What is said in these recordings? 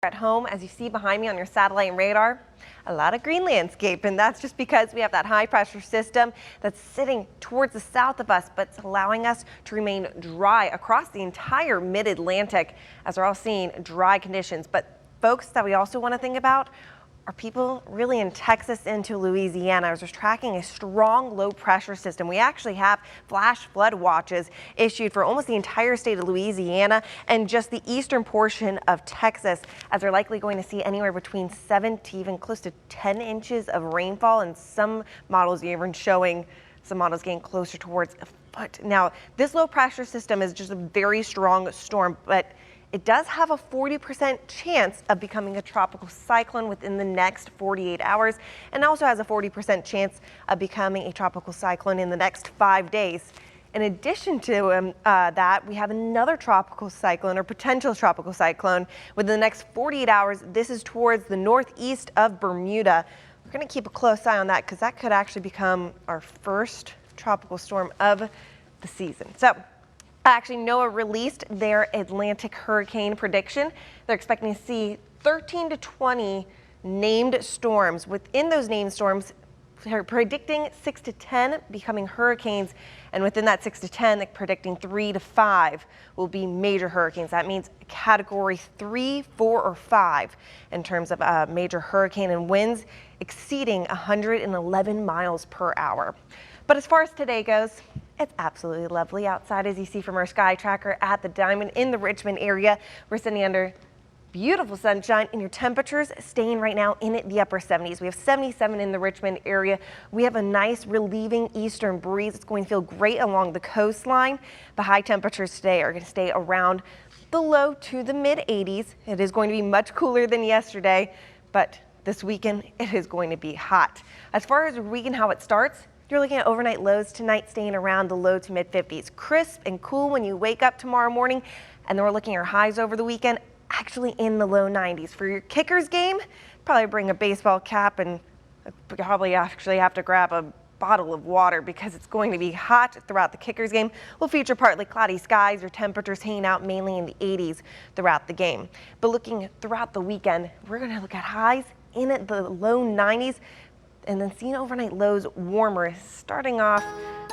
At home, as you see behind me on your satellite and radar, a lot of green landscape, and that's just because we have that high pressure system that's sitting towards the south of us, but it's allowing us to remain dry across the entire mid-Atlantic as we're all seeing dry conditions. But folks, that we also want to think about are people really in Texas into Louisiana as we're tracking a strong low pressure system. We actually have flash flood watches issued for almost the entire state of Louisiana and just the eastern portion of Texas, as they're likely going to see anywhere between 7 to even close to 10 inches of rainfall, and some models even showing some models getting closer towards a foot. Now, this low pressure system is just a very strong storm, but it does have a 40% chance of becoming a tropical cyclone within the next 48 hours, and also has a 40% chance of becoming a tropical cyclone in the next 5 days. In addition to that, we have another tropical cyclone or potential tropical cyclone within the next 48 hours. This is towards the northeast of Bermuda. We're going to keep a close eye on that because that could actually become our first tropical storm of the season. So, actually, NOAA released their Atlantic hurricane prediction. They're expecting to see 13 to 20 named storms. Within those named storms, they're predicting 6 to 10 becoming hurricanes. And within that 6 to 10, they're predicting 3 to 5 will be major hurricanes. That means category 3, 4, or 5 in terms of a major hurricane, and winds exceeding 111 miles per hour. But as far as today goes, it's absolutely lovely outside, as you see from our sky tracker at the Diamond in the Richmond area. We're sitting under beautiful sunshine, and your temperatures staying right now in the upper 70s. We have 77 in the Richmond area. We have a nice relieving eastern breeze. It's going to feel great along the coastline. The high temperatures today are going to stay around the low to the mid 80s. It is going to be much cooler than yesterday, but this weekend it is going to be hot. As far as the weekend, how it starts, you're looking at overnight lows tonight staying around the low to mid 50s. Crisp and cool when you wake up tomorrow morning. And then we're looking at our highs over the weekend, actually in the low 90s. For your Kickers game, probably bring a baseball cap and probably actually have to grab a bottle of water because it's going to be hot throughout the Kickers game. We'll feature partly cloudy skies, your temperatures hanging out mainly in the 80s throughout the game. But looking throughout the weekend, we're going to look at highs in the low 90s. And then seeing overnight lows warmer. Starting off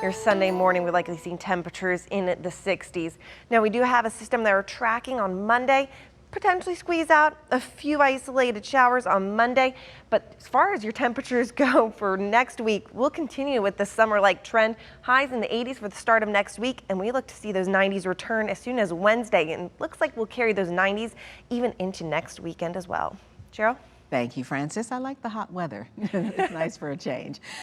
your Sunday morning, we're likely seeing temperatures in the 60s. Now, we do have a system that we're tracking on Monday. Potentially squeeze out a few isolated showers on Monday. But as far as your temperatures go for next week, we'll continue with the summer-like trend. Highs in the 80s for the start of next week, and we look to see those 90s return as soon as Wednesday. And looks like we'll carry those 90s even into next weekend as well. Cheryl? Thank you, Francis. I like the hot weather. It's nice for a change.